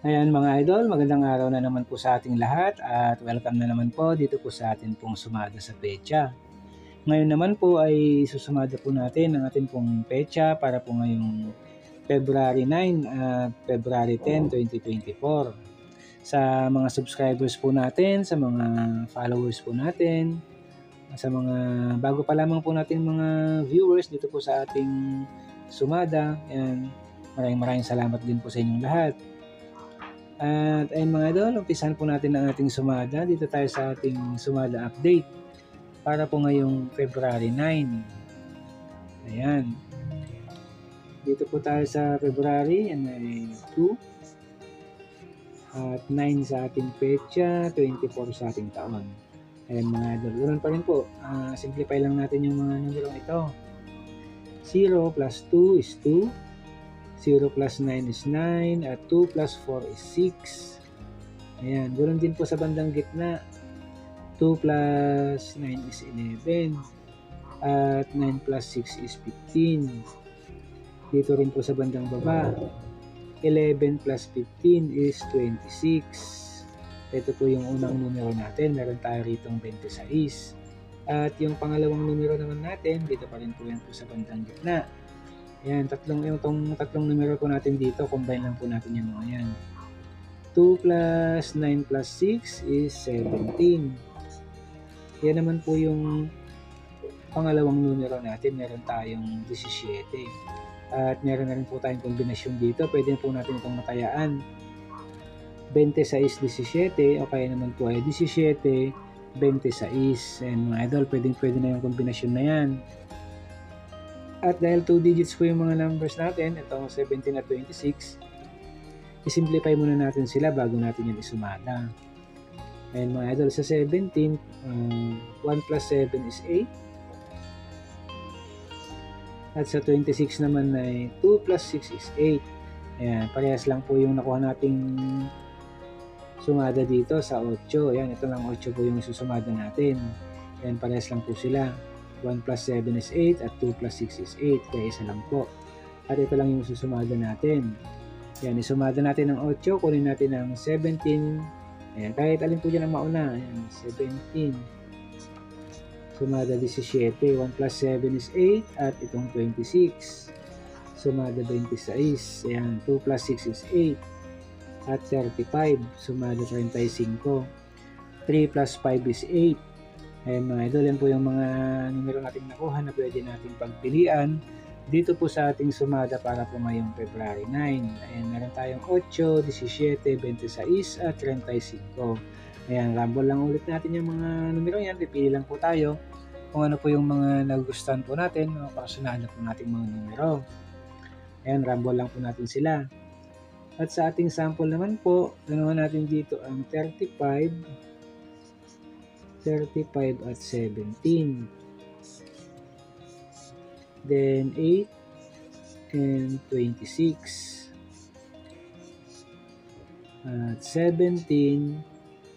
Ayan mga idol, magandang araw na naman po sa ating lahat at welcome na naman po dito po sa atin pong sumada sa petsa. Ngayon naman po ay susumada po natin ang ating pong petsa para po ngayong February 9 at February 10, 2024. Sa mga subscribers po natin, sa mga followers po natin, sa mga bago pa lamang po natin mga viewers dito po sa ating sumada, ayan, maraming salamat din po sa inyong lahat. At ayun mga idol, umpisahan po natin ang ating sumada. Dito tayo sa ating sumada update para po ngayong February 9. Ayan. Dito po tayo sa February, yan ay 2. At 9 sa ating petsa, 24 sa ating taon. Ayan mga idol, ulan pa rin po. Simplify lang natin yung mga numerong ito. 0 plus 2 is 2. 0 plus 9 is 9 at 2 plus 4 is 6. Ayan, ganoon din po sa bandang gitna. 2 plus 9 is 11 at 9 plus 6 is 15. Dito rin po sa bandang baba, 11 plus 15 is 26. Ito po yung unang numero natin, meron tayo ritong 26. At yung pangalawang numero naman natin, dito pa rin po yan po sa bandang gitna. Ayan, itong tatlong numero po natin dito, combine lang po natin yung mga yan. 2 plus 9 plus 6 is 17. Yan naman po yung pangalawang numero natin, meron tayong 17. At meron na rin po tayong kombinasyon dito, pwede po natin itong matayaan. 26, 17, o kaya naman po ay 17, 26. And mga idol, pwede na yung kombinasyon na yan. At dahil 2 digits po yung mga numbers natin, itong 17 at 26, isimplify muna natin sila bago natin yan isumada. And mga idol, sa 17, 1 plus 7 is 8. At sa 26 naman ay 2 plus 6 is 8. Ayan, parehas lang po yung nakuha nating sumada dito sa 8. Ayan, ito lang 8 po yung isusumada natin. Ayan, parehas lang po sila. 1 plus 7 is 8 at 2 plus 6 is 8. Kaya isa lang po. At ito lang yung isusumada natin. Ayan, isumada natin ang 8. Kunin natin ang 17. Ayan, kahit alin po dyan ang mauna. Ayan, 17. Sumada 17. 1 plus 7 is 8 at itong 26. Sumada 26. Ayan, 2 plus 6 is 8 at 35. Sumada 35. 3 plus 5 is 8. Ayan mga idol, yan po yung mga numero nating nakuha na pwede nating pagpilian dito po sa ating sumada para po ngayong February 9. Ayan, meron tayong 8, 17, 26 at 35. Ayan, rumble lang ulit natin yung mga numero yan. Pipili lang po tayo kung ano po yung mga nagugustuhan po natin, mga personal na po nating mga numero. Ayan, rumble lang po natin sila. At sa ating sample naman po, ganawan natin dito ang 35 at 17. Then 8 and 26. At 17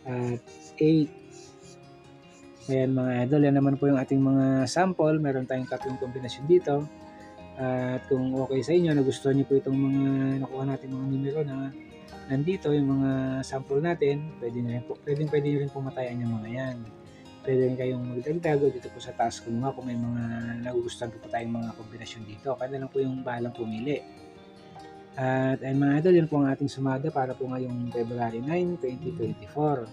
at 8. Ayan mga idol, yan naman po yung ating mga sample. Meron tayong tatlong kombinasyon dito. At kung okay sa inyo, nagustuhan nyo po itong mga nakuha natin mga numero na nandito, yung mga sample natin, pwede nyo rin po matayan yung mga yan. Pwede rin kayong magdagdag dito po sa task ko nga kung may mga nagugustuhan po tayong mga kombinasyon dito. Kaya lang po yung bahalang pumili. At ayun mga idol, yun po ang ating sumada para po ngayong February 9, 2024.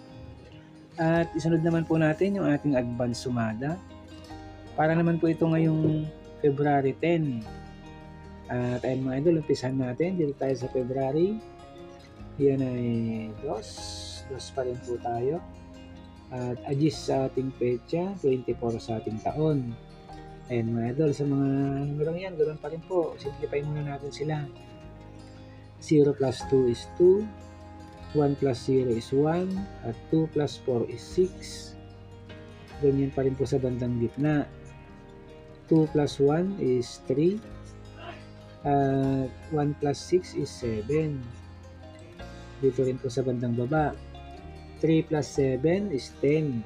At isunod naman po natin yung ating advance sumada. Para naman po ito ngayong February 10. At ayun mga idol, umpisahan natin. Dito tayo sa February. Yan ay 2 pa rin po tayo. At adjust sa ating petsa, 24 sa ating taon. Ayan mga idol, sa mga numerong yan, ganoon pa rin po. Simplify muna natin sila. 0 plus 2 is 2. 1 plus 0 is 1. At 2 plus 4 is 6. Ganyan pa rin po sa bandang gitna. 2 plus 1 is 3. At 1 plus 6 is 7. Dito rin po sa bandang baba. 3 plus 7 is 10.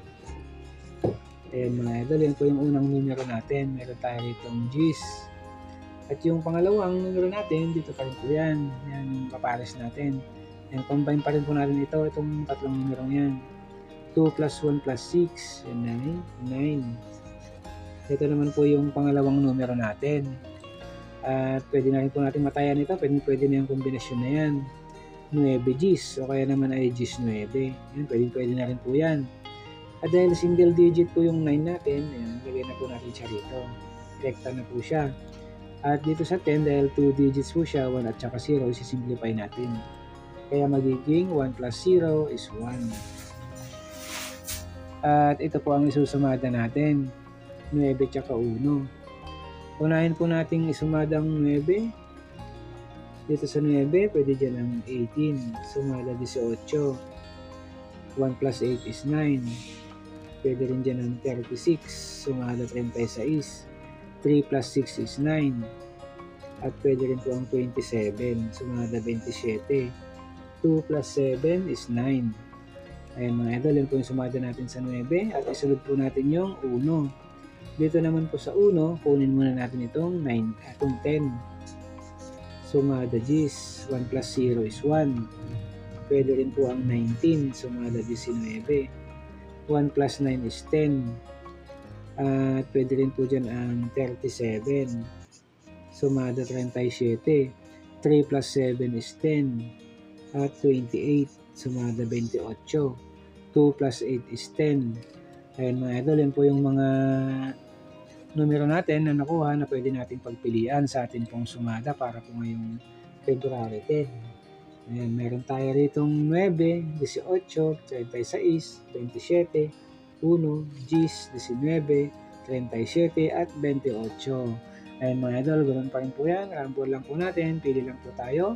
Ayan mga idol, yan po yung unang numero natin. Meron tayo ritong G's. At yung pangalawang numero natin, dito pa rin po yan. Yan yung kapares natin. Ayan, combine pa rin po natin itong tatlong numerong yan. 2 plus 1 plus 6, 9. Ito naman po yung pangalawang numero natin. At pwede na rin po natin matayan ito, pwede na yung kombinasyon na yan. 9 Gs, o kaya naman ay Gs 9. Yan, pwede na rin po yan. At dahil single digit po yung 9 natin, ayan, lagay na po natin siya rito. Rekta na po siya. At dito sa 10, dahil 2 digits po siya, 1 at saka 0, isi-simplify natin. Kaya magiging 1 plus 0 is 1. At ito po ang isusumada natin, 9 at saka 1. Unahin po nating isumada ang 9. Dito sa 9, pwede dyan ang 18. Sumada 18. 1 plus 8 is 9. Pwede rin dyan ang 36. Sumada 36. 3 plus 6 is 9. At pwede rin po ang 27. Sumada 27. 2 plus 7 is 9. Ayan mga idol, yun po yung sumada natin sa 9. At isunod po natin yung 1. Dito naman po sa 1, kunin muna natin itong 10. Sumada Gs, 1 plus 0 is 1. Pwede rin po ang 19, sumada 19. 1 plus 9 is 10. At pwede rin po dyan ang 37. Sumada 37. 3 plus 7 is 10. At 28, sumada 28. 2 plus 8 is 10. Ayan mga idol, yan po yung mga numero natin na nakuha na pwede nating pagpilian sa atin pong sumada para po ngayong February 10. Ayan, meron tayo ritong 9, 18, 36, 27, 1, Gs, 19, 37 at 28. Ayan mga idol, ganoon pa rin po yan. Rambol lang po natin, pili lang po tayo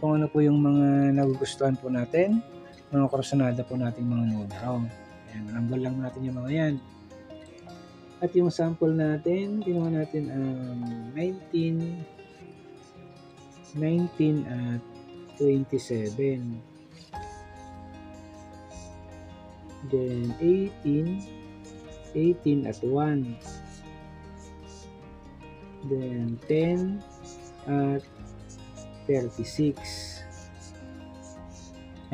kung ano po yung mga nagugustuhan po natin, mga kursunada po nating mga numero. Ayan, rambol lang natin yung mga yan. At yung sample natin, ginawa natin ang 19 at 27. Then 18 at 1. Then 10 at 36.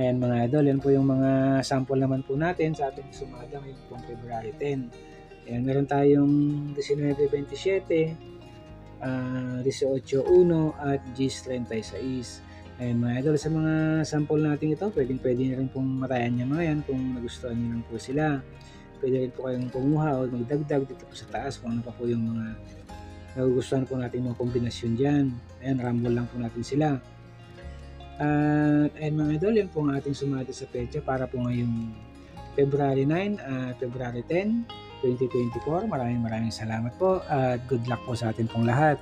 Ayan mga idol, yan po yung mga sample naman po natin sa ating sumada ngayong pong February 10. Ayan, meron tayong 19.27, 18.1 at Gs 36. Ayan mga idol, sa mga sample natin ito, pwede na rin pong matayan niya mga yan kung nagustuhan niyo lang po sila. Pwede rin po kayong kumuha o magdagdag dito po sa taas kung ano pa po yung mga nagugustuhan po natin mga kombinasyon dyan. Ayan, rumble lang po natin sila. At ayan mga idol, yan po ang ating sumada sa petsa para po ngayong February 9 at February 10, 2024. Maraming salamat po at good luck po sa atin pong lahat.